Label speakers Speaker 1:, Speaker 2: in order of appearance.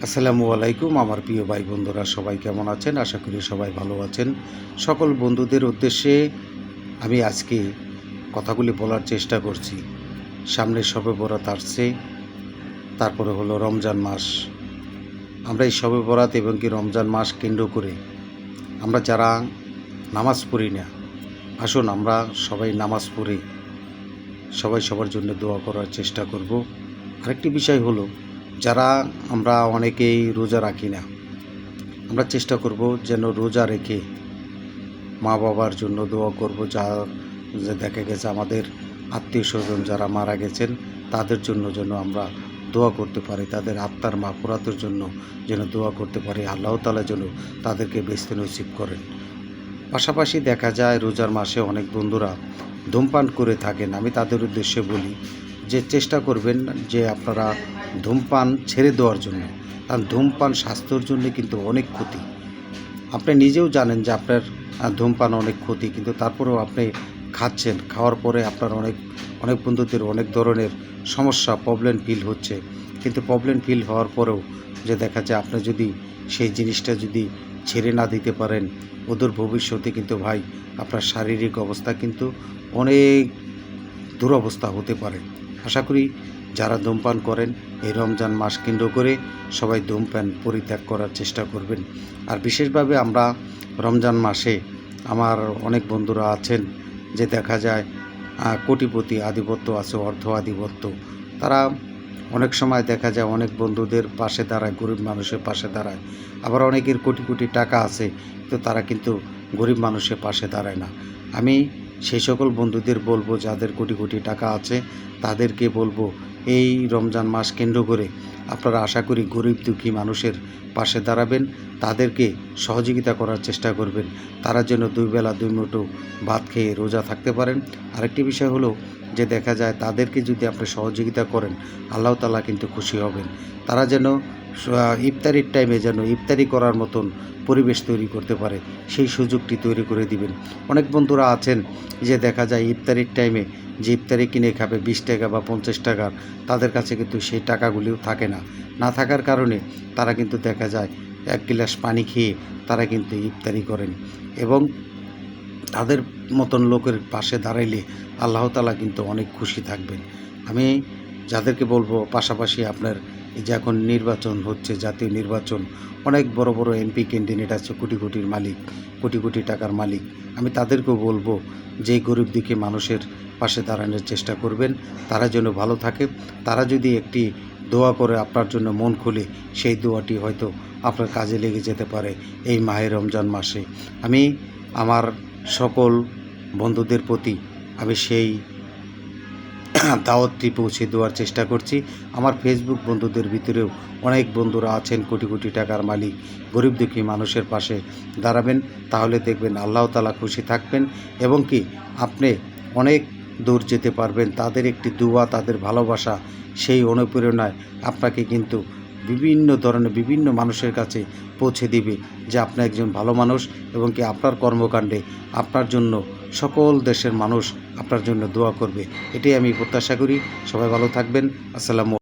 Speaker 1: আসসালামু আলাইকুম আমার প্রিয় ভাই বন্ধুরা সবাই কেমন আছেন? আশা করি সবাই ভালো আছেন। সকল বন্ধুদের উদ্দেশ্যে আমি আজকে কথাগুলি বলার চেষ্টা করছি। সামনে শবে বরাত আসছে, তারপরে হলো রমজান মাস। আমরা এই শবে বরাত এবং কি রমজান মাস কেন্দ্র করে আমরা যারা নামাজ পড়ি না, আসুন আমরা সবাই নামাজ পড়ে সবাই সবার জন্য দোয়া করার চেষ্টা করব। আরেকটি বিষয় হলো, যারা আমরা অনেকেই রোজা রাখি না, আমরা চেষ্টা করব যেন রোজা রেখে মা বাবার জন্য দোয়া করব। যে দেখা গেছে আমাদের আত্মীয় স্বজন যারা মারা গেছেন তাদের জন্য যেন আমরা দোয়া করতে পারি, তাদের আত্মার মাগফিরাতের জন্য যেন দোয়া করতে পারি। আল্লাহ তাআলা যেন তাদেরকে বেহেশত নসিব করেন। পাশাপাশি দেখা যায় রোজার মাসে অনেক বন্ধুরা ধূমপান করে থাকেন। আমি তাদের উদ্দেশ্যে বলি যে চেষ্টা করবেন যে আপনারা ধূমপান ছেড়ে দেওয়ার জন্য, কারণ ধূমপান স্বাস্থ্যের জন্য কিন্তু অনেক ক্ষতি। আপনি নিজেও জানেন যে আপনার ধূমপান অনেক ক্ষতি, কিন্তু তারপরেও আপনি খাচ্ছেন। খাওয়ার পরে আপনার অনেক অনেক বন্ধুদের অনেক ধরনের সমস্যা প্রবলেম ফিল হচ্ছে, কিন্তু প্রবলেম ফিল হওয়ার পরেও যে দেখা যায় আপনি যদি সেই জিনিসটা যদি ছেড়ে না দিতে পারেন, অদূর ভবিষ্যতে কিন্তু ভাই আপনার শারীরিক অবস্থা কিন্তু অনেক দুরবস্থা হতে পারে। আশা করি যারা ধূমপান করেন এই রমজান মাস কেন্দ্র করে সবাই ধূমপান পরিত্যাগ করার চেষ্টা করবেন। আর বিশেষভাবে আমরা রমজান মাসে আমার অনেক বন্ধুরা আছেন যে দেখা যায় কোটিপতি আধিপত্য আছে, অর্ধ আধিপত্য। তারা অনেক সময় দেখা যায় অনেক বন্ধুদের পাশে দাঁড়ায়, গরিব মানুষের পাশে দাঁড়ায়। আবার অনেকের কোটি কোটি টাকা আছে, তো তারা কিন্তু গরিব মানুষের পাশে দাঁড়ায় না। আমি সেই সকল বন্ধুদের বলবো যাদের কোটি কোটি টাকা আছে, তাদেরকে বলবো এই রমজান মাস কেন্দ্র করে আপনারা আশা করি গরিব দুঃখী মানুষের পাশে দাঁড়াবেন, তাদেরকে সহযোগিতা করার চেষ্টা করবেন, তারা যেন দুই বেলা দুই মুঠো ভাত খেয়ে রোজা থাকতে পারেন। আরেকটি বিষয় হলো যে দেখা যায় তাদেরকে যদি আপনি সহযোগিতা করেন, আল্লাহ তাআলা কিন্তু খুশি হবেন। তারা যেন ইফতারির টাইমে যেন ইফতারি করার মতন পরিবেশ তৈরি করতে পারে, সেই সুযোগটি তৈরি করে দিবেন। অনেক বন্ধুরা আছেন যে দেখা যায় ইফতারির টাইমে যে ইফতারি কিনে খাবে 20 টাকা বা 50 টাকার, তাদের কাছে কিন্তু সেই টাকাগুলিও থাকে না। না থাকার কারণে তারা কিন্তু দেখা যায় এক গ্লাস পানি খেয়ে তারা কিন্তু ইফতারি করেন, এবং তাদের মতন লোকের পাশে দাঁড়াইলে আল্লাহ তাআলা কিন্তু অনেক খুশি থাকবেন। আমি যাদেরকে বলবো, পাশাপাশি আপনার এই যে এখন নির্বাচন হচ্ছে, জাতীয় নির্বাচন, অনেক বড় বড় এমপি ক্যান্ডিডেট আছে, কোটি কোটির মালিক, কোটি কোটি টাকার মালিক। আমি তাদেরকেও বলবো যে গরিব দুঃখী মানুষের পাশে দাঁড়ানোর চেষ্টা করবেন, তারা যেন ভালো থাকে। তারা যদি একটি দোয়া করে আপনার জন্য মন খুলে, সেই দোয়াটি হয়তো আপনার কাজে লেগে যেতে পারে এই মাহে রমজান মাসে। আমি আমার সকল বন্ধুদের প্রতি আমি সেই দাওয়াতটি পৌঁছে দেওয়ার চেষ্টা করছি। আমার ফেসবুক বন্ধুদের ভিতরেও অনেক বন্ধুরা আছেন কোটি কোটি টাকার মালিক, গরিব দুঃখী মানুষের পাশে দাঁড়াবেন, তাহলে দেখবেন আল্লাহ তাআলা খুশি থাকবেন, এবং কি আপনি অনেক দূর যেতে পারবেন। তাদের একটি দুয়া, তাদের ভালোবাসা, সেই অনুপ্রেরণায় আপনাকে কিন্তু বিভিন্ন ধরনের বিভিন্ন মানুষের কাছে পৌঁছে দিবে যে আপনি একজন ভালো মানুষ, এবং কি আপনার কর্মকাণ্ডে আপনার জন্য সকল দেশের মানুষ আপনার জন্য দোয়া করবে। এটাই আমি প্রত্যাশা করি। সবাই ভালো থাকবেন। আসসালামু